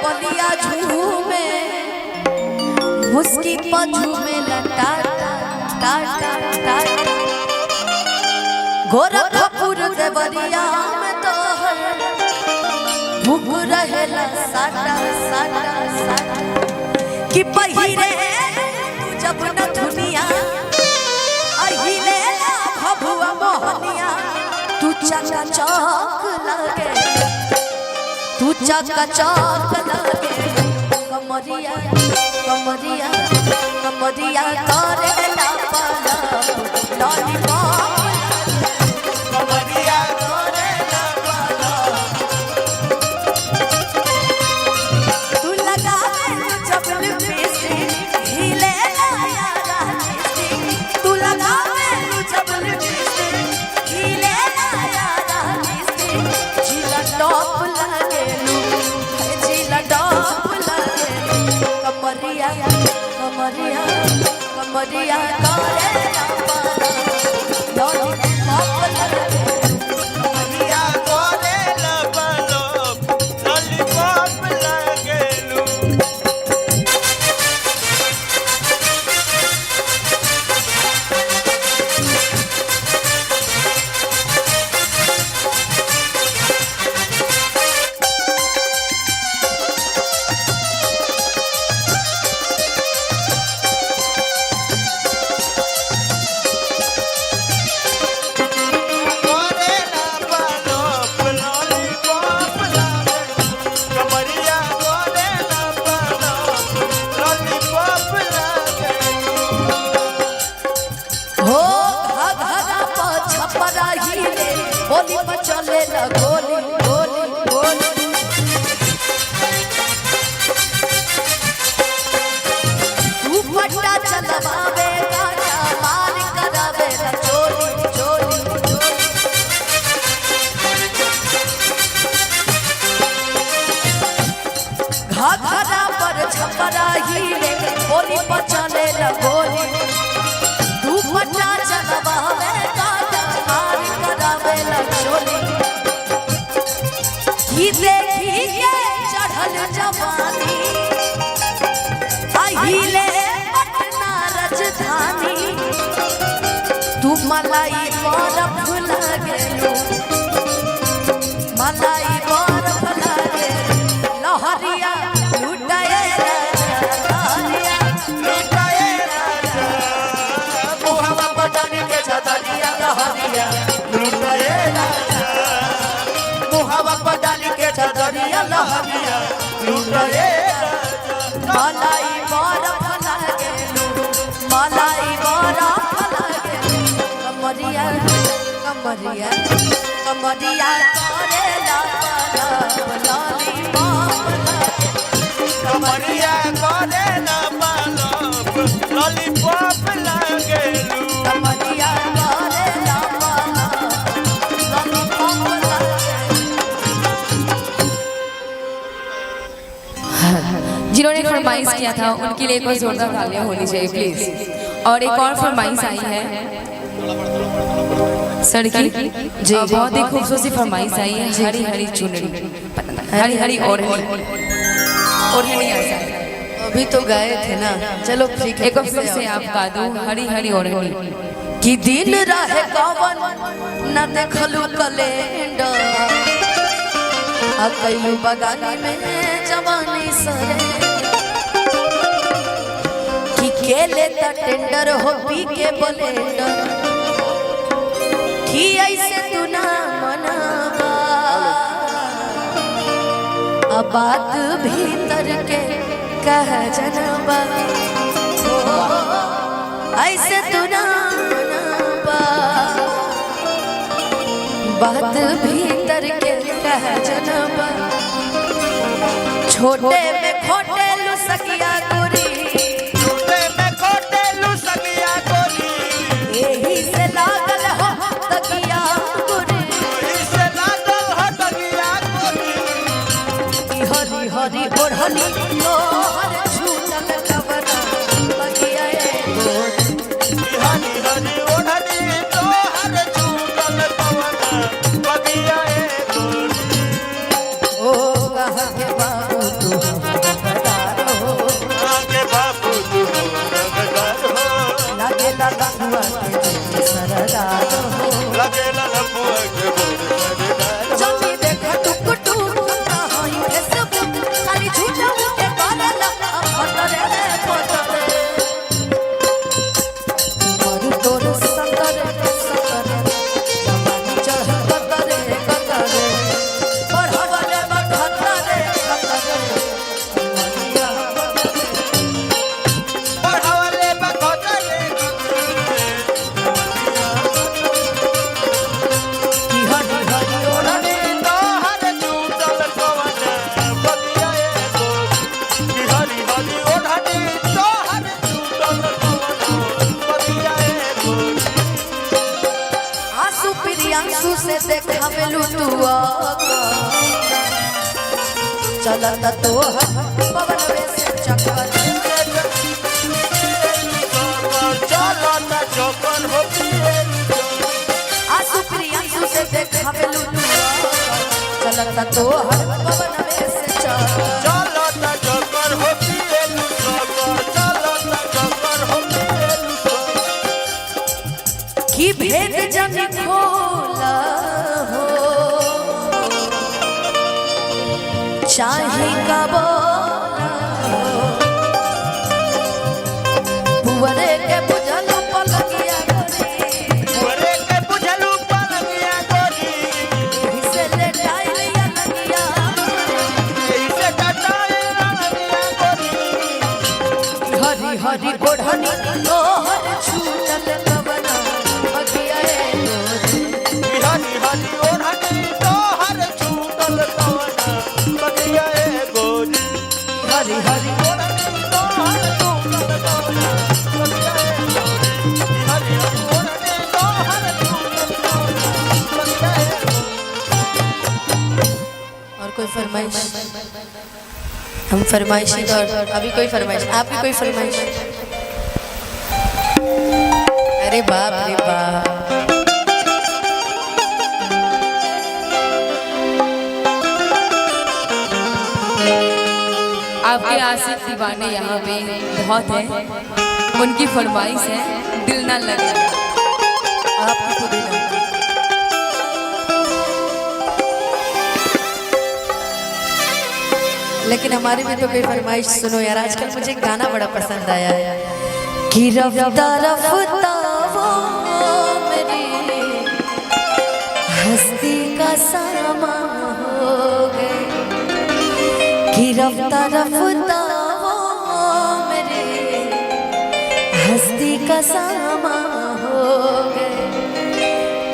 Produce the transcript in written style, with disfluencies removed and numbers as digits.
बलिया झूमे मुस्की पर झूमे लटा गोरखपुर देवरिया में तो भूख रहेला साटा कि पहिरे तू जब न दुनिया अहिले भभुआ मोहनिया तू चका चौक लगे कमरिया करे ला पाला लॉलीपॉप कमरिया करे ला पाला तू लगा जब लिपस्टिक हिले आया रानी तू लगा जब लिपस्टिक हिले आया रानी जिला टॉप लगेलू जिला टॉप लगेलू कमरिया करे ला पाला लॉलीपॉप लगेलू कमरिया करे ला पाला लॉलीपॉप लगेलू बोली पर चले ना गोली तू पट्टा चलवावे गाना मार करावे ना चोली घाघरा पर छपरा हीरे बोली पर चले ना गोली तू पट्टा चलवावे गाना मार करावे ना चोली ही देखी के चढ़ल जवानी अहिले पटना राजधानी तू मलाई बरफ लगेलू मलाई बरफ लगे लहरिया लुटाए लहरिया लुटाए राजा मुहवा बदन के छतरिया लहरिया लुटाए राजा मुहवा बदन के छतरिया लहरिया लुटाए मलाई बरफ लगेलू मलाई बरफ लगेलू कमरिया करे ला पाला लॉलीपॉप कमरिया करे ला पाला लॉलीपॉप लगेलू कमरिया करे ला पाला लॉलीपॉप जिन्होंने फरमाइश किया था उनके लिए एक और जोरदार तालियां होनी चाहिए प्लीज। और एक और फरमाइश आई है सर की जी बहुत ही खूबसूरत फरमाइश आई है हरी हरी चुनरी हरी हरी ओढ़नी ऐसा अभी तो गए थे ना चलो ठीक है एक और फिर से आप गा दो हरी हरी ओढ़नी कि दिन रहे कवन न देखलू कैलेंडर अकैलू बगानी में जवानी सरे कि केले त टेंडर हो पी के ब्लेंडर कि ऐसे तू ना मनावा अब बात भीतर के कह जनबा ऐसे तू ना मनावा बात भीतर के कह जनबा छोटे में खोटे लुसकिया गोरी छोटे में खोटे लुसकिया गोरी यही से लागल हो तकिया गोरी इसे लागल हो तकिया गोरी हरी हरी ओढ़नी तोहर छूटल कवना बगिया गोरी हरी हरी ओढ़नी तोहर छूटल कवना बगिया गोरी ओ कह के बाबू तू देखावेलू तू चलता तो पवन से चक्कर चलता चौकर हो आंसू प्रियांशु से देखावेलू तू चलता तो पवन से चक्कर चलता चौकर हो चलता चौकर हो की भेद जन खोला हो चाहे का बोला हो पुअरे के बुझल पलकिया गोरी पुअरे के बुझलू पलकिया गोरी से ले डालिया लगिया ऐसे टटाए लगिया गोरी हरी हरी गोढ़नी तोहर छूटल कवना बगिया गोरी हरी हरी ओढ़नी तोहर छूटल कवना बगिया गोरी हरी हरी ओढ़नी तोहर छूटल कवना बगिया गोरी हरी हरी ओढ़नी तोहर छूटल कवना बगिया और कोई फरमाइश हम फरमाइशी और अभी कोई फरमाइश आपकी कोई फरमाइश अरे बाप रे बाप आपके आशिक दीवाने यहाँ पे बहुत हैं, उनकी फरमाइश है दिल ना लगे। आपकी खुद ही ना लेकिन हमारे में तो कोई फरमाइश सुनो यार आजकल मुझे गाना बड़ा पसंद आया है कि रफ्ता रफ्ता वो मेरी हस्ती का सामा हो गए कि रफ्ता रफ्ता वो मेरे हस्ती का सामा